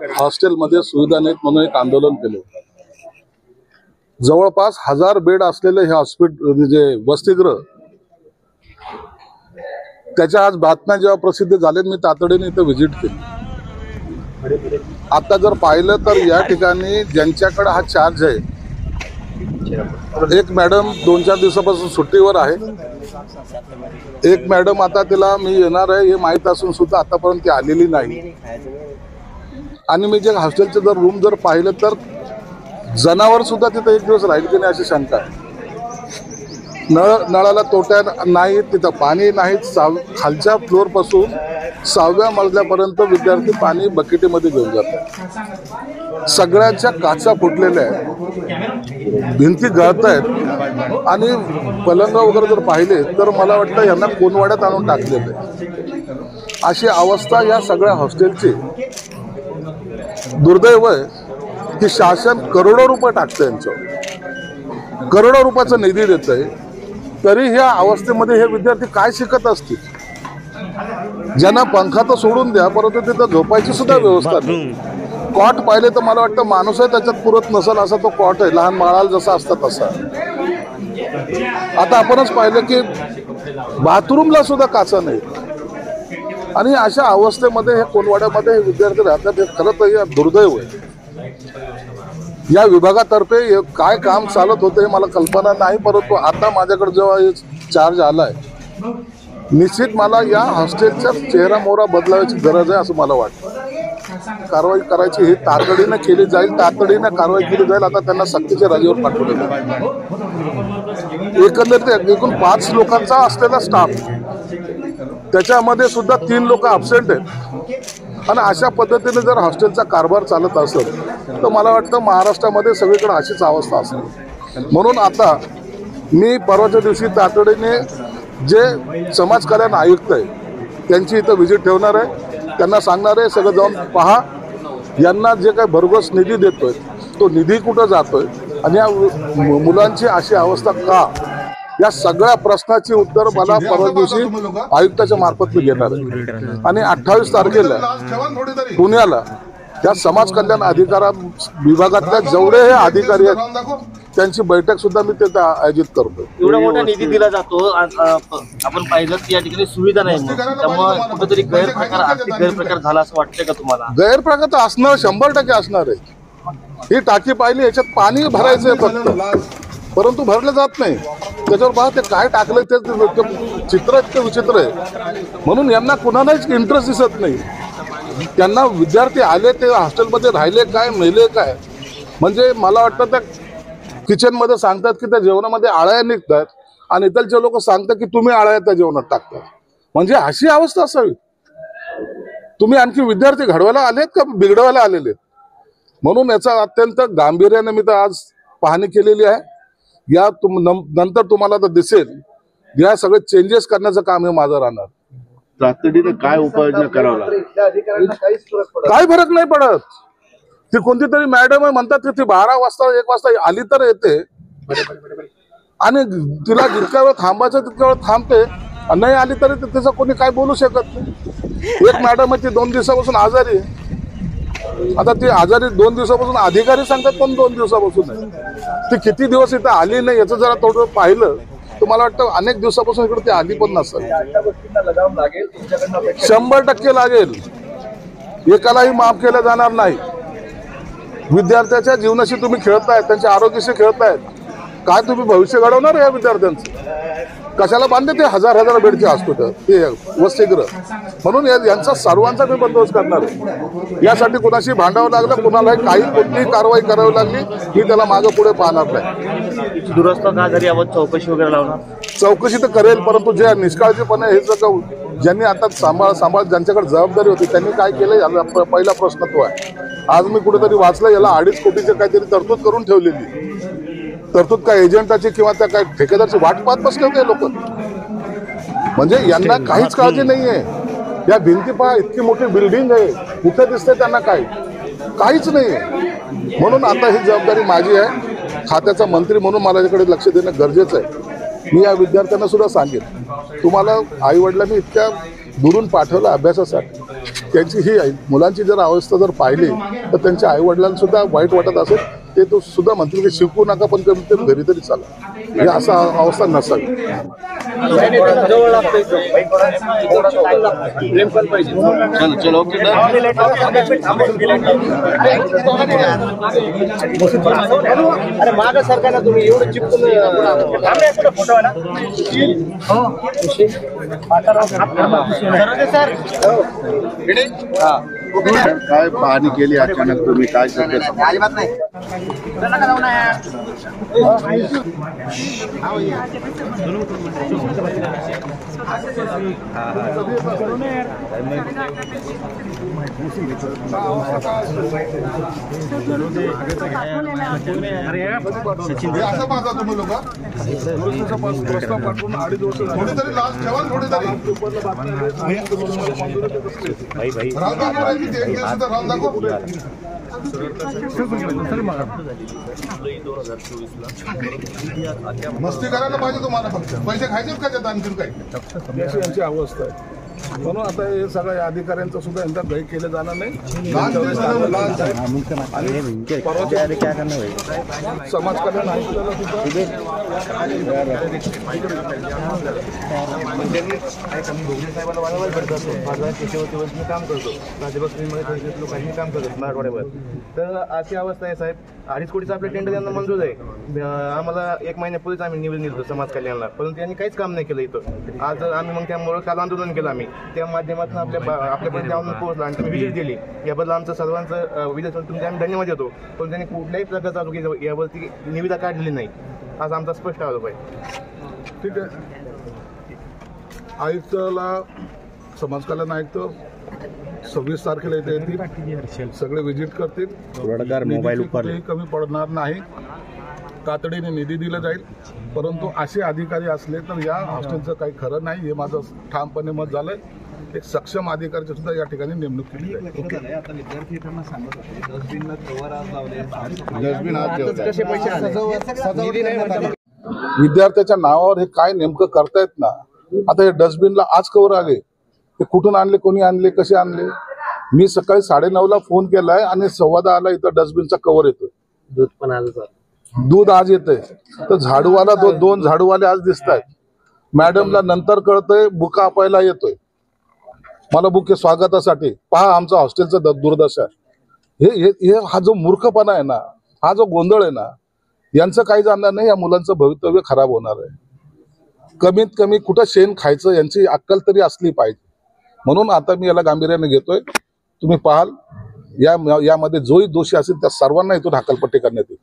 हॉस्टेलमध्ये सुविधा नाहीत म्हणून एक आंदोलन केले। जवळपास 1000 बेड असलेले हे हॉस्पिटल जे वसतिगृह, त्याच्या आज बातम्या जेव्हा प्रसिद्ध झाल्या मी तातडीने इथं व्हिजिट केली। आता जर पाहिलं तर या ठिकाणी ज्यांच्याकडे हा चार्ज आहे, एक मॅडम 2-4 दिवसापासून सुट्टीवर आहे, एक मॅडम आता तिला मी येणार आहे हे माहीत असून सुद्धा आतापर्यंत ती आलेली नाही। आणि मी जे हॉस्टेलचे जर रूम जर पाहिलं तर जनावर सुद्धा तिथे एक दिवस राहील की नाही अशी शंका आहे। नळाला तोट्या नाही, तिथं पाणी नाही। खालच्या फ्लोअरपासून 6व्या मजल्यापर्यंत विद्यार्थी पाणी बकेटीमध्ये घेऊन जातात। सगळ्यांच्या काचा फुटलेल्या आहेत, भिंती गळत आहेत आणि पलंग वगैरे जर पाहिले तर मला वाटतं यांना कोणवाड्यात आणून टाकलेलं आहे। अशी अवस्था या सगळ्या हॉस्टेलची। दुर्दैव आहे की शासन करोडो रुपये टाकतं यांच्यावर, करोडो रुपयाचा निधी देत आहे, तरी ह्या अवस्थेमध्ये हे विद्यार्थी काय शिकत असतील? ज्यांना पंखा तर सोडून द्या, परंतु तिथं झोपायची सुद्धा व्यवस्था नाही। कॉट पाहिले तर मला वाटतं माणूसही त्याच्यात पुरत नसेल असा तो कॉट आहे, लहान बाळाला जसा असता तसा। आता आपणच पाहिलं की बाथरूमला सुद्धा काचा नाही आणि अशा अवस्थेमध्ये हे कोणवाड्यामध्ये हे विद्यार्थी राहतात। हे खरं तर हे दुर्दैव आहे। या विभागातर्फे काय काम चालत होते हे मला कल्पना नाही, परंतु आता माझ्याकडे जेव्हा हे चार्ज आलाय, निश्चित मला या हॉस्टेलचा चेहरा मोहरा बदलावायची गरज आहे असं मला वाटतं। कारवाई करायची ही तातडीनं केली जाईल, तातडीनं कारवाई केली जाईल। आता त्यांना सक्तीच्या रजेवर पाठवले जाईल। एकंदरीत एकूण 5 लोकांचा असलेला स्टाफ, त्याच्यामध्ये सुद्धा 3 लोक अब्सेंट आहेत आणि अशा पद्धतीने जर हॉस्टेलचा कारभार चालत असेल तर मला वाटतं महाराष्ट्रामध्ये सगळीकडे अशीच अवस्था असेल। म्हणून आता मी परवाच्या दिवशी तातडीने जे समाज कल्याण आयुक्त आहे त्यांची इथं व्हिजिट ठेवणार आहे, त्यांना सांगणार आहे सगळं जाऊन पहा, यांना जे काही भरघोस निधी देतोय तो निधी कुठं जातोय आणि या मुलांची अशी अवस्था का, या सगळ्या प्रश्नाची उत्तर मला परवा दिवशी आयुक्ताच्या मार्फत मी घेणार आहे। आणि 28 तारखेला पुण्याला त्या समाज कल्याण अधिकारा विभागातल्या जेवढे हे अधिकारी आहेत त्यांची बैठक सुद्धा मी तिथे आयोजित करतो। एवढा मोठा निधी दिला जातो, आपण पाहिलं की या ठिकाणी सुविधा नाही, त्यामुळे कुठेतरी गैरप्रकार, आर्थिक गैरप्रकार झाला असं वाटतंय का तुम्हाला? गैरप्रकार तर असणार, 100% असणार आहे। ही टाकी पाहिली, याच्यात पाणी भरायचं आहे फक्त, परंतु भरलं जात नाही। त्याच्यावर पहा ते काय टाकलं ते चित्र इतकं विचित्र आहे, म्हणून यांना कुणालाच इंटरेस्ट दिसत नाही। त्यांना विद्यार्थी आले ते हॉस्टेलमध्ये राहिले काय, मेले काय, म्हणजे मला वाटतं त्या किचनमध्ये सांगतात की त्या जेवणामध्ये आळ्या निघतात आणि इथलचे लोक सांगतात की तुम्ही आळ्या त्या जेवणात टाकता। म्हणजे अशी अवस्था असावी? तुम्ही आणखी विद्यार्थी घडवायला आलेत का बिघडवायला आलेले? म्हणून याचा अत्यंत गांभीर्याने मी तर आज पाहणी केलेली आहे। या नंतर तुम्हाला तर दिसेल, या सगळे चेंजेस करण्याचं काम हे माझं राहणार। तातडीने काय उपाययोजना करावं लागेल? काही फरक नाही पडत। ती कोणती तरी मॅडम आहे म्हणतात की ती 12 वाजता 1 वाजता आली तर येते आणि तिला जितक्या वेळ थांबायचं तितक्या वेळ थांबते, नाही आली तरी त्याचं कोणी काय बोलू शकत नाही। एक मॅडम आहे ती 2 दिवसापासून आजारी आहे। आता ती आजारी 2 दिवसापासून अधिकारी सांगतात पण 2 दिवसापासून आहे। ती किती दिवस इथं आली नाही याचं जरा थोडं पाहिलं तर मला वाटतं अनेक दिवसापासून इकडे ती आली पण नसेल। 100% लागेल, एकालाही माफ केलं जाणार नाही। विद्यार्थ्याच्या जीवनाशी तुम्ही खेळतायत, त्यांच्या आरोग्याशी खेळतायत, काय तुम्ही भविष्य घडवणार या विद्यार्थ्यांचं? कशाला बांधले ते 1000 बेडचे हॉस्पिटल, ते वसतिगृह? म्हणून यांचा सर्वांचा मी बंदोबस्त करणार आहे। यासाठी कुणाशी भांडावं लागलं, कुणालाही काही कोणतीही कारवाई करावी लागली, मी त्याला मागं पुढे पाहणार नाही। दुरस्ता का जरी आपण चौकशी वगैरे लावणार? चौकशी तर करेल, परंतु जे निष्काळजीपणे हे सगळं ज्यांनी आता सांभाळ ज्यांच्याकडे जबाबदारी होती त्यांनी काय केलं याला पहिला प्रश्न तो आहे। आज मी कुठेतरी वाचलं याला 2.5 कोटीची काहीतरी तरतूद करून ठेवलेली। तरतूद काय एजंटाची किंवा त्या काय ठेकेदारची वाट पाहत बसले होते लोक? म्हणजे यांना काहीच काळजी नाहीये। या भिंती पहा, इतकी मोठी बिल्डिंग आहे, कुठे दिसते त्यांना? काहीच नाहीये। म्हणून आता ही जबाबदारी माझी आहे, खात्याचा मंत्री म्हणून मला याकडे लक्ष देणं गरजेचं आहे। मी या विद्यार्थ्यांना सुद्धा सांगेन, तुम्हाला आई वडिलांनी इतक्या दुरून पाठवलं अभ्यासासाठी. त्यांची ही मुलांची जर अवस्था जर पाहिली तर त्यांच्या आईवडिलांना सुद्धा वाईट वाटत असेल. ते तो सुद्धा म्हणतील की शिकू नका पण कमीत कमी घरी तरी चाला. ही असा अवस्था नसावी. चलो ओके अरे माग सरकारला तुम्ही एवढं चिपकून काय पाहणी केली अचानक तुम्ही, काय सध्या अजिबात नाही असं पाहता तुम्ही लोक प्रस्ताव पाठवून 2.5 वर्ष थोडीतरी लाच ठेवा. थोडीतरी मस्ती करायला पाहिजे तुम्हाला. फक्त पैसे खायचे का त्यात आणखीन काही यांची अवस्था आहे. म्हणून आता हे सगळ्या अधिकाऱ्यांचं सुद्धा यांचा दही केलं जाणार नाही. समाज कल्याण आयुक्ताला काम करतो लोकांनी काम करतो मराठवाड्यावर. तर अशी अवस्था आहे साहेब. 2.5 कोटीचा आपल्या टेंडर यांना मंजूर आहे. आम्हाला 1 महिन्यापूर्वीच आम्ही निवेदन दिलं समाज कल्याणला, परंतु त्यांनी काहीच काम नाही केलं इथं. आज आम्ही मग त्यामुळे काल आंदोलन केलं. आम्ही त्या माध्यमातून आपल्यापर्यंत आंदोलन पोहोचलं आणि तुम्ही विजिट दिली. याबद्दल आमचं सर्वांचं विजय तुमचे आम्ही धन्यवाद देतो. पण त्यांनी कुठल्याही प्रकारचा आरोग्य यावरती निविदा काढलेली नाही. आज आमचा स्पष्ट आरोप आहे. ठीक आहे. आयुक्ताला समाज कल्याण आयुक्त 26 तारखेला इथे येतील. सगळे विजिट करतील. निधीची कमी पडणार नाही. तातडीने निधी दिला जाईल. परंतु असे अधिकारी असले तर या हॉस्टेलचं काही खरं नाही. हे माझं ठामपणे मत झालंय. एक सक्षम अधिकाऱ्याची सुद्धा या ठिकाणी नेमणूक केली जाईल. विद्यार्थ्याच्या नावावर हे काय नेमकं करतायत ना. आता हे डस्टबिनला आज कवर आले. ते कुठून आणले, कोणी आणले, कसे आणले. मी सकाळी 9:30ला फोन केलाय आणि 10:15ला इथं डस्टबिनचा कव्हर येतोय. दूध पण आलं दूध आज येतंय. तर झाडूवाला 2 झाडूवाले आज दिसत आहेत. मॅडमला नंतर कळतंय बुका आपायला येतोय. मला बुके स्वागतासाठी. पहा आमचा हॉस्टेलचा दुर्दशा आहे. हे हा जो मूर्खपणा आहे ना, हा जो गोंधळ आहे ना, यांचं काही जाणणार नाही. या मुलांचं भवितव्य खराब होणार आहे. कमीत कमी कुठं शेण खायचं यांची अक्कल तरी असली पाहिजे. म्हणून आता मी याला गांभीर्याने घेतोय. तुम्ही पाहाल यामध्ये जोही दोषी असेल त्या सर्वांना इथून हकालपट्टी करण्यात येईल.